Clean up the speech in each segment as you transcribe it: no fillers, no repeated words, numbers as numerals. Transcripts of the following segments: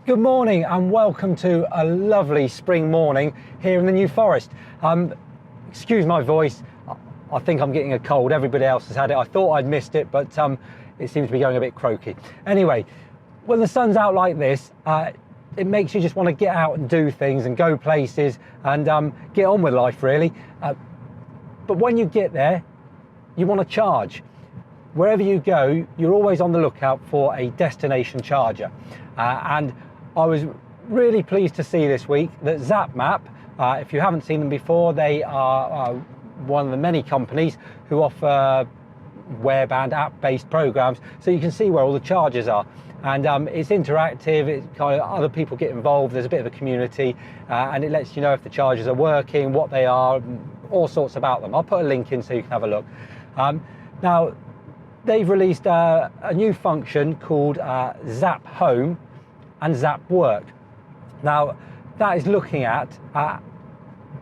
Good morning and welcome to a lovely spring morning here in the New Forest. Excuse my voice, I think I'm getting a cold. Everybody else has had it. I thought I'd missed it, but it seems to be going a bit croaky. Anyway, when the sun's out like this, it makes you just want to get out and do things and go places and get on with life really. But when you get there, you want to charge. Wherever you go, you're always on the lookout for a destination charger. And I was really pleased to see this week that ZapMap, if you haven't seen them before, they are one of the many companies who offer web and app-based programs, so you can see where all the chargers are. And it's interactive, it's kind of other people get involved, there's a bit of a community, and it lets you know if the chargers are working, what they are, all sorts about them. I'll put a link in so you can have a look. Now, they've released a new function called Zap Home and Zap Work. Now, that is looking at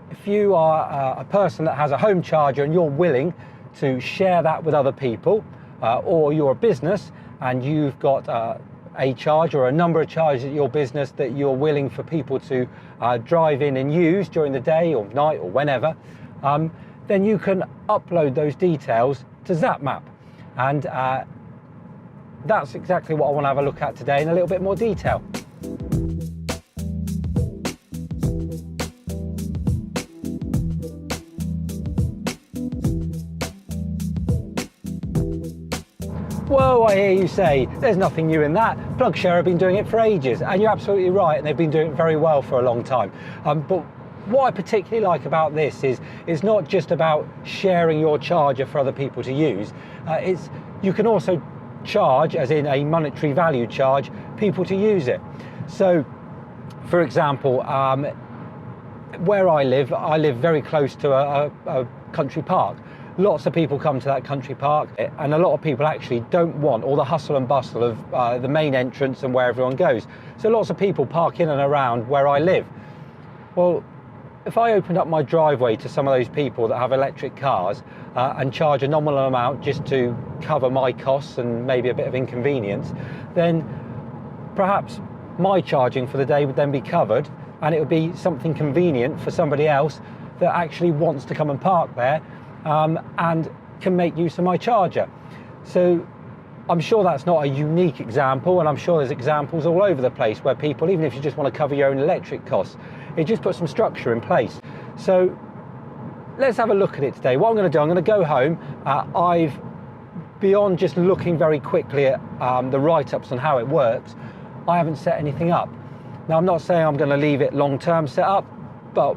if you are a person that has a home charger and you're willing to share that with other people, or you're a business and you've got a charger or a number of chargers at your business that you're willing for people to drive in and use during the day or night or whenever, then you can upload those details to ZapMap. And that's exactly what I want to have a look at today in a little bit more detail. Whoa, I hear you say, there's nothing new in that. PlugShare have been doing it for ages, and you're absolutely right, and they've been doing it very well for a long time. But what I particularly like about this is it's not just about sharing your charger for other people to use. You can also charge, as in a monetary value charge, people to use it. So, for example, where I live very close to a country park. Lots of people come to that country park, and a lot of people actually don't want all the hustle and bustle of the main entrance and where everyone goes. So lots of people park in and around where I live. Well, if I opened up my driveway to some of those people that have electric cars and charge a nominal amount just to cover my costs and maybe a bit of inconvenience, then perhaps my charging for the day would then be covered, and it would be something convenient for somebody else that actually wants to come and park there and can make use of my charger. So I'm sure that's not a unique example, and I'm sure there's examples all over the place where people, even if you just want to cover your own electric costs, it just puts some structure in place. So let's have a look at it today. What I'm going to do, I'm going to go home. Beyond just looking very quickly at the write-ups and how it works, I haven't set anything up. Now, I'm not saying I'm going to leave it long-term set up, but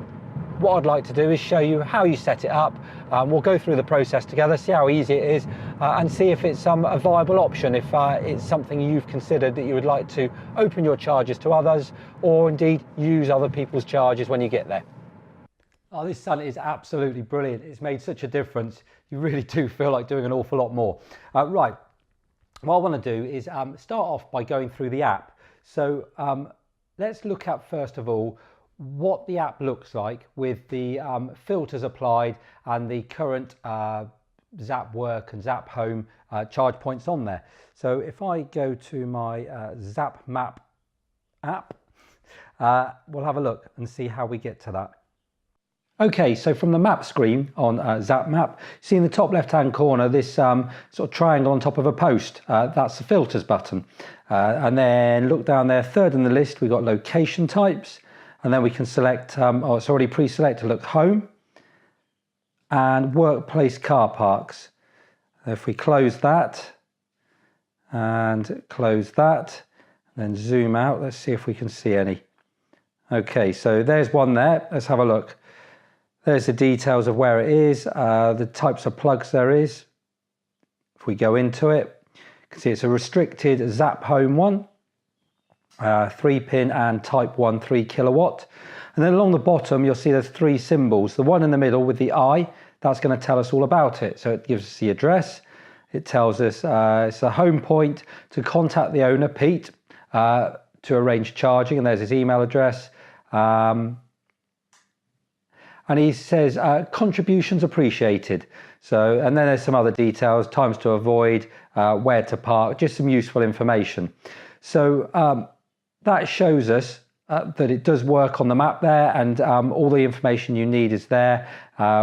what I'd like to do is show you how you set it up. We'll go through the process together, see how easy it is, and see if it's a viable option, if it's something you've considered that you would like to open your chargers to others, or indeed use other people's chargers when you get there. Oh, this sun is absolutely brilliant. It's made such a difference. You really do feel like doing an awful lot more. Right, what I want to do is start off by going through the app. So let's look at, first of all, what the app looks like with the filters applied and the current Zap Work and Zap Home charge points on there. So if I go to my ZapMap app, we'll have a look and see how we get to that. Okay, so from the map screen on ZapMap, see in the top left-hand corner this sort of triangle on top of a post. That's the filters button. And then look down there, third in the list, we've got location types. And then we can select, it's already pre-selected, look, home and workplace car parks. If we close that and close that, and then zoom out, let's see if we can see any. Okay, so there's one there. Let's have a look. There's the details of where it is, the types of plugs there is. If we go into it, you can see it's a restricted Zap Home one. 3-pin and type 1 3 kilowatt, and then along the bottom you'll see there's 3 symbols. The one in the middle with the eye, that's going to tell us all about it. So it gives us the address, it tells us it's a home point to contact the owner, Pete, to arrange charging, and there's his email address, and he says contributions appreciated. So, and then there's some other details, times to avoid, where to park, just some useful information. So that shows us that it does work on the map there, and all the information you need is there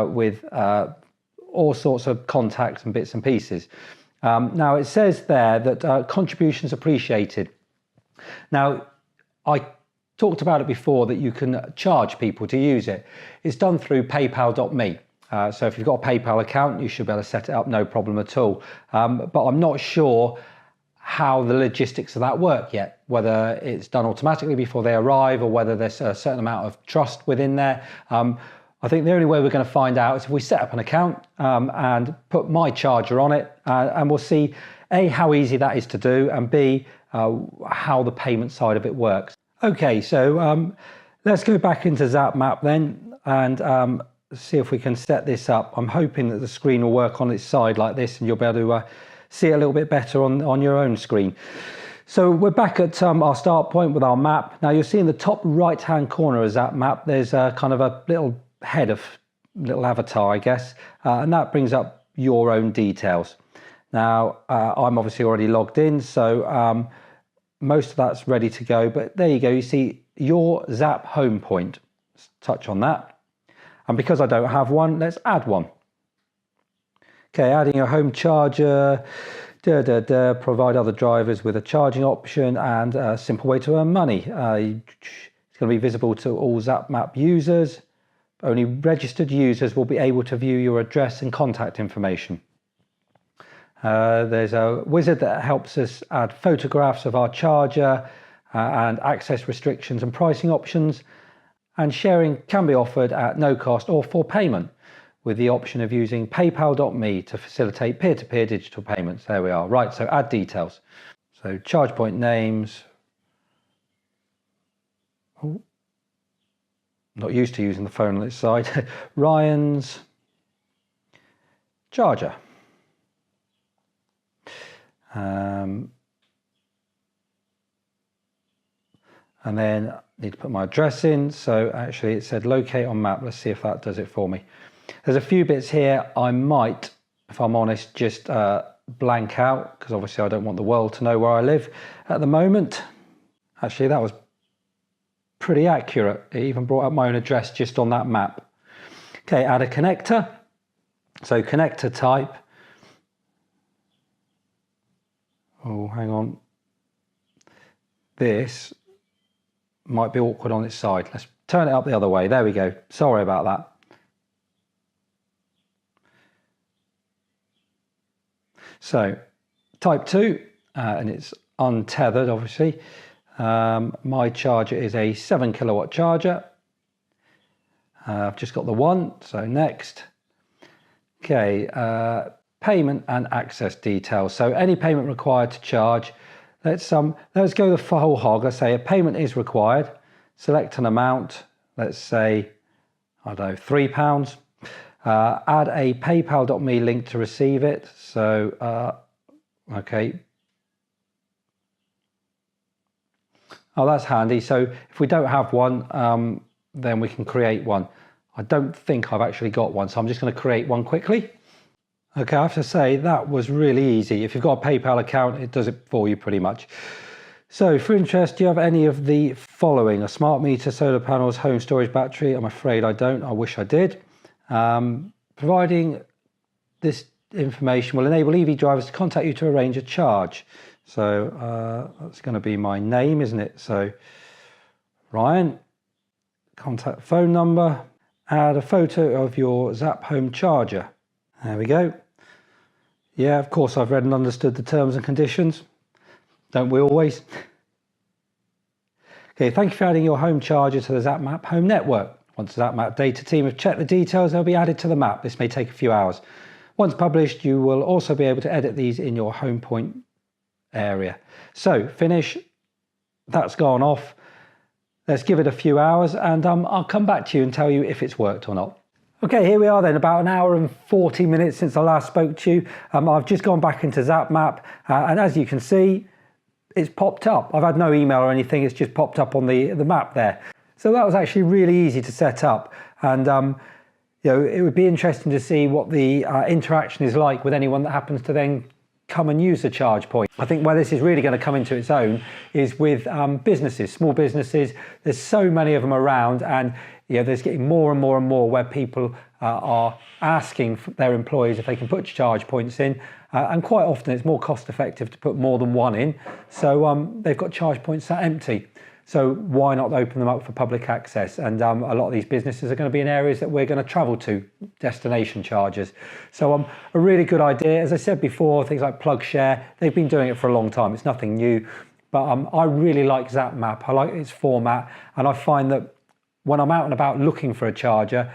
with all sorts of contacts and bits and pieces. Now it says there that contributions appreciated. Now, I talked about it before that you can charge people to use it. It's done through paypal.me. So if you've got a PayPal account, you should be able to set it up, no problem at all. But I'm not sure how the logistics of that work yet, whether it's done automatically before they arrive or whether there's a certain amount of trust within there. I think the only way we're going to find out is if we set up an account and put my charger on it, and we'll see A, how easy that is to do, and B, how the payment side of it works. Okay, so let's go back into ZapMap then and see if we can set this up. I'm hoping that the screen will work on its side like this and you'll be able to see it a little bit better on your own screen. So we're back at our start point with our map. Now you'll see in the top right hand corner of ZapMap there's kind of a little head of little avatar, I guess, and that brings up your own details. Now I'm obviously already logged in, so most of that's ready to go, but there you go, you see your Zap home point. Let's touch on that, and because I don't have one, let's add one. Okay, adding a home charger, provide other drivers with a charging option and a simple way to earn money. It's going to be visible to all ZapMap users. Only registered users will be able to view your address and contact information. There's a wizard that helps us add photographs of our charger and access restrictions and pricing options. And sharing can be offered at no cost or for payment, with the option of using paypal.me to facilitate peer-to-peer digital payments. There we are. Right, so add details. So charge point names. Oh, not used to using the phone on its side. Ryan's charger. And then I need to put my address in. So actually it said locate on map. Let's see if that does it for me. There's a few bits here I might, if I'm honest, just blank out, because obviously I don't want the world to know where I live at the moment. Actually, that was pretty accurate. It even brought up my own address just on that map. Okay, add a connector. So connector type. Oh, hang on. This might be awkward on its side. Let's turn it up the other way. There we go. Sorry about that. So type 2, and it's untethered, obviously. My charger is a 7 kilowatt charger. I've just got the one, so next. Okay, payment and access details. So any payment required to charge. Let's go the whole hog. Let's say a payment is required. Select an amount. Let's say, I don't know, £3. Add a paypal.me link to receive it. So, okay. Oh, that's handy. So if we don't have one, then we can create one. I don't think I've actually got one, so I'm just going to create one quickly. Okay, I have to say that was really easy. If you've got a PayPal account, it does it for you pretty much. So for interest, do you have any of the following? A smart meter, solar panels, home storage battery? I'm afraid I don't. I wish I did. Providing this information will enable EV drivers to contact you to arrange a charge. So that's going to be my name, isn't it? So Ryan, contact phone number, add a photo of your Zap home charger. There we go. Yeah, of course I've read and understood the terms and conditions. Don't we always? Okay, thank you for adding your home charger to the ZapMap home network. Once the ZapMap data team have checked the details, they'll be added to the map. This may take a few hours. Once published, you will also be able to edit these in your home point area. So finish, that's gone off. Let's give it a few hours and I'll come back to you and tell you if it's worked or not. Okay, here we are then, about an hour and 40 minutes since I last spoke to you. I've just gone back into ZapMap and as you can see, it's popped up. I've had no email or anything, it's just popped up on the map there. So that was actually really easy to set up, and you know, it would be interesting to see what the interaction is like with anyone that happens to then come and use the charge point. I think where this is really going to come into its own is with businesses, small businesses. There's so many of them around, and there's getting more and more and more where people are asking their employees if they can put charge points in, and quite often it's more cost effective to put more than one in. So they've got charge points that are empty. So why not open them up for public access? And a lot of these businesses are going to be in areas that we're going to travel to, destination charges. So a really good idea. As I said before, things like PlugShare, they've been doing it for a long time. It's nothing new, but I really like ZapMap. I like its format, and I find that when I'm out and about looking for a charger,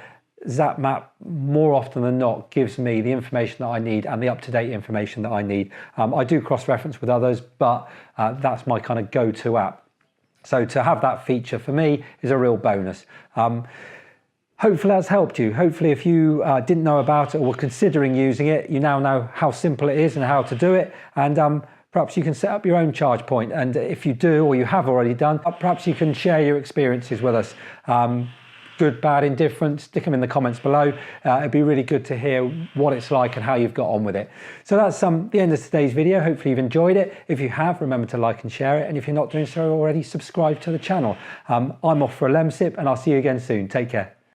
ZapMap more often than not gives me the information that I need and the up-to-date information that I need. I do cross-reference with others, but that's my kind of go-to app. So to have that feature for me is a real bonus. Hopefully that's helped you. Hopefully if you didn't know about it or were considering using it, you now know how simple it is and how to do it. And perhaps you can set up your own charge point. And if you do, or you have already done, perhaps you can share your experiences with us. Good, bad, indifferent, stick them in the comments below. It'd be really good to hear what it's like and how you've got on with it. So that's the end of today's video. Hopefully you've enjoyed it. If you have, remember to like and share it. And if you're not doing so already, subscribe to the channel. I'm off for a Lemsip, and I'll see you again soon. Take care.